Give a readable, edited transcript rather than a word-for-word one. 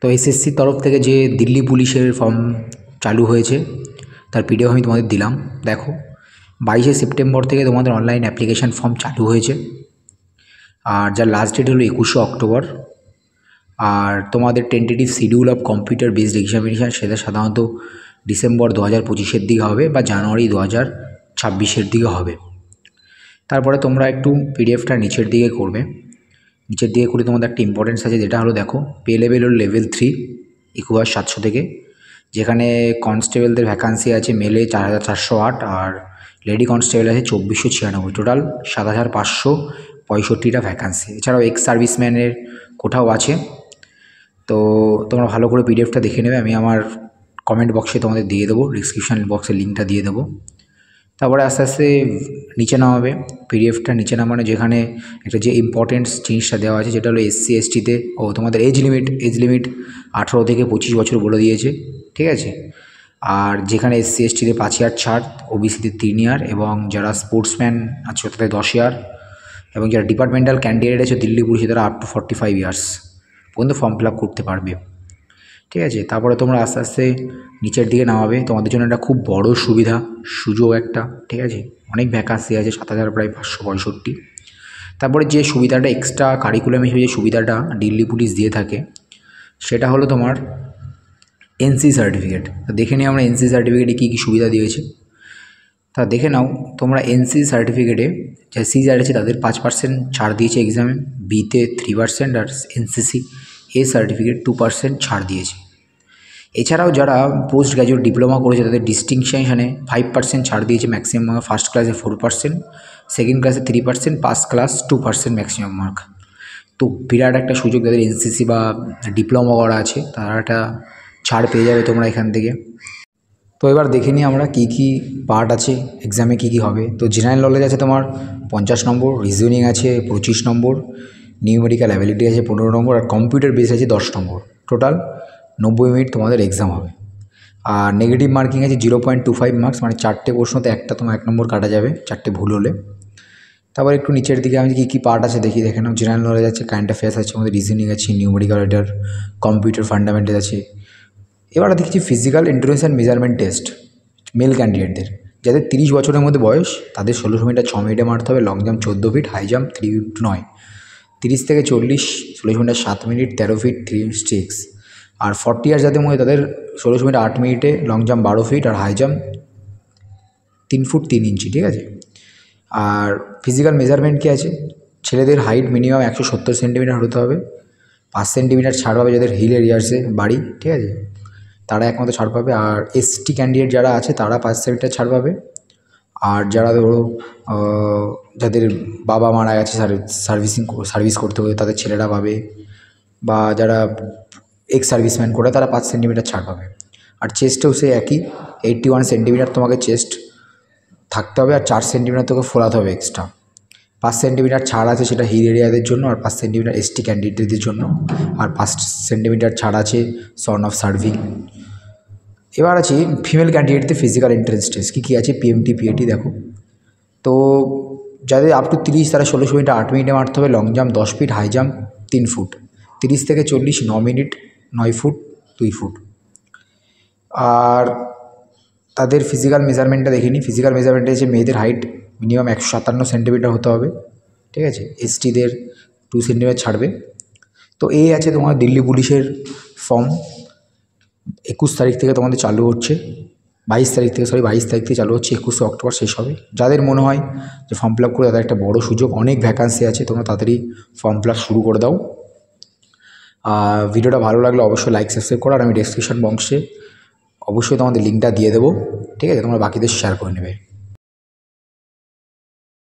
তো এসএসসির তরফ থেকে যে দিল্লি পুলিশের ফর্ম চালু হয়েছে তার পিডিএফ আমি তোমাদের দিলাম। দেখো 22শে সেপ্টেম্বর থেকে তোমাদের অনলাইন অ্যাপ্লিকেশান ফর্ম চালু হয়েছে, আর যার লাস্ট ডেট হলো 21শে অক্টোবর। আর তোমাদের tentative schedule of computer based examination সেটা সাধারণত ডিসেম্বর 2025-এর দিকে হবে বা জানুয়ারি 2026-এর দিকে হবে। তারপরে তোমরা একটু পিডিএফটা নিচের দিকে করবে, নিচের দিকে করে তোমাদের একটা ইম্পর্টেন্স আছে, যেটা হলো দেখো পে লেভেল হলো লেভেল 3 21,700 থেকে, যেখানে কনস্টেবলদের ভ্যাকান্সি আছে মেলে 4,408 আর লেডি কনস্টেবল আছে 2,496, টোটাল 7,565টা ভ্যাকান্সি। এছাড়াও এক্স সার্ভিসম্যানের কোটাও আছে। তো তোমরা ভালো করে পিডিএফটা দেখে নেবে, আমি আমার কমেন্ট বক্সে তোমাদের দিয়ে দেবো, ডিসক্রিপশান বক্সে লিঙ্কটা দিয়ে দেবো। তারপরে আস্তে আস্তে নিচে নামাবে পিডিএফটা, নিচে নামানো যেখানে একটা যে ইম্পর্টেন্টস জিনিসটা দেওয়া আছে, যেটা হলো এসসি এসটিতে তোমাদের এজ লিমিট 18 থেকে 25 বছর বলে দিয়েছে, ঠিক আছে। আর যেখানে এসসি এসটিতে 5 ইয়ার ছাড়, ওবিসিতে 3 ইয়ার, এবং যারা স্পোর্টসম্যান আছে তাদের 10 ইয়ার, এবং যারা ডিপার্টমেন্টাল ক্যান্ডিডেট আছে দিল্লি পুলিশে তারা আপ টু 45 ইয়ার্স পর্যন্ত ফর্ম ফিল আপ করতে পারবে, ঠিক আছে। তারপরে তোমরা আস্তে আস্তে নিচের দিকে নামাবে, তোমাদের জন্য একটা খুব বড় সুযোগ একটা, ঠিক আছে। অনেক ভ্যাকান্সি আছে, 7,000 প্রায় 565। তারপরে যে সুবিধাটা এক্সট্রা কারিকুলাম হিসেবে যে সুবিধাটা দিল্লি পুলিশ দিয়ে থাকে সেটা হলো তোমার এনসি সার্টিফিকেট। তো দেখে নিই আমরা এনসি সার্টিফিকেটে কী কী সুবিধা দিয়েছে। তা দেখে নাও তোমরা এনসি সার্টিফিকেটে যে সিজার আছে তাদের 5% ছাড় দিয়েছে এক্সামে, বিতে 3% আর এনসিসি এ সার্টিফিকেট 2% ছাড় দিয়েছে। এছাড়াও যারা পোস্ট গ্র্যাজুয়েট ডিপ্লোমা করেছে তাদের ডিস্টিংশনে 5% ছাড় দিয়েছে ম্যাক্সিমাম, ফার্স্ট ক্লাসে 4%, সেকেন্ড ক্লাসে 3%, পাস ক্লাস 2% ম্যাক্সিমাম মার্ক। তো বিরাট একটা সুযোগ, যাদের এনসিসি বা ডিপ্লোমা করা আছে তারা একটা ছাড় পেয়ে যাবে তোমরা এখান থেকে। তো এবার দেখে নিই আমরা কী কী পার্ট আছে এক্সামে, কী কী হবে। তো জেনারেল নলেজ আছে তোমার 50 নম্বর, রিজনিং আছে 25 নম্বর, নিউমেরিক্যাল অ্যাবিলিটি আছে 15 নম্বর, আর কম্পিউটার বেস আছে 10 নম্বর। টোটাল 90 মিনিট তোমাদের এক্সাম হবে। আর নেগেটিভ মার্কিং আছে 0.25 মার্কস, মানে 4টে প্রশ্নতে একটা তোমার 1 নম্বর কাটা যাবে 4টে ভুল হলে। তারপর একটু নিচের দিকে আমি কী কী পার্ট আছে দেখে নাও। জেনারেল নলেজ আছে, কারেন্ট অ্যাফেয়ার্স আছে, আমাদের রিজনিং আছে, নিউমেরিক্যাল এটার, কম্পিউটার ফান্ডামেন্টাল আছে। এবার দেখছি physical endurance and measurement test male ক্যান্ডিডেটদের, যাদের 30 বছরের মধ্যে বয়স তাদের 16 মিটার 6 মিনিটে মারতে হবে, long jump 14 feet, high jump 3 feet 30 থেকে 40 16 মিটার 7 মিনিট 13 ফিট 3 6। আর 40 ইয়ার্স যাদের মধ্যে তাদের 16 মিটার 8 মিনিটে, লং জাম্প 12 ফিট আর হাই জাম্প 3 ফুট 3 ইঞ্চি, ঠিক আছে। আর ফিজিক্যাল মেজারমেন্ট কী আছে, ছেলেদের হাইট মিনিমাম 170 সেন্টিমিটার হতে হবে, 5 সেন্টিমিটার ছাড় পাবে যাদের হিল এরিয়ার্সে বাড়ি, ঠিক আছে, তারা একমাত্র ছাড় পাবে। আর এসটি ক্যান্ডিডেট যারা আছে তারা 5 সেন্টিমিটার ছাড় পাবে। আর যারা ধরো যাদের বাবা মারা গেছে সার্ভিস করতে হবে তাদের ছেলেরা পাবে, বা যারা এক্স সার্ভিসম্যান করে তারা 5 সেন্টিমিটার ছাড় পাবে। আর চেস্টেও সে একই 81 সেন্টিমিটার তোমাকে চেস্ট থাকতে হবে, আর 4 সেন্টিমিটার তোকে ফোলাতে হবে এক্সট্রা। 5 সেন্টিমিটার ছাড় আছে সেটা হিল এরিয়াদের জন্য, আর 5 সেন্টিমিটার এসটি ক্যান্ডিডেটদের জন্য, আর 5 সেন্টিমিটার ছাড় আছে সন অফ সার্ভিং। এবার আছে ফিমেল ক্যান্ডিডেটদের ফিজিক্যাল এন্ট্রেন্স টেস্ট কী কী আছে, পিএমটি পিএটি দেখো। তো যাদের আপ টু 30 তারা 16 মিটার 8 মিনিটে মারতে হবে, long jump 10 feet, high jump 3 foot, 30 থেকে 40 9 মিনিট 9 ফুট 2 ফুট। আর তাদের ফিজিক্যাল মেজারমেন্টটা দেখে নিই। ফিজিক্যাল মেজারমেন্টে আছে মেয়েদের হাইট মিনিমাম 157 সেন্টিমিটার হতে হবে, ঠিক আছে, এসটিদের 2 সেন্টিমিটার ছাড়বে। তো এই আছে তোমার দিল্লি পুলিশের ফর্ম, 21 তারিখ থেকে তোমাদের চালু হচ্ছে, 22 তারিখ থেকে চালু হচ্ছে, 21শে অক্টোবর শেষ হবে। যাদের মনে হয় যে ফর্ম ফিল আপ করে তাদের একটা বড় সুযোগ, অনেক ভ্যাকান্সি আছে, তোমরা তাড়াতাড়ি ফর্ম ফিল আপ শুরু করে দাও। ভিডিওটা ভালো লাগলে অবশ্যই লাইক সাবস্ক্রাইব করো, আর আমি ডেসক্রিপশন বক্সে অবশ্যই তোমাদের লিঙ্কটা দিয়ে দেবো, ঠিক আছে, তোমরা বাকিদের শেয়ার করে নেবে।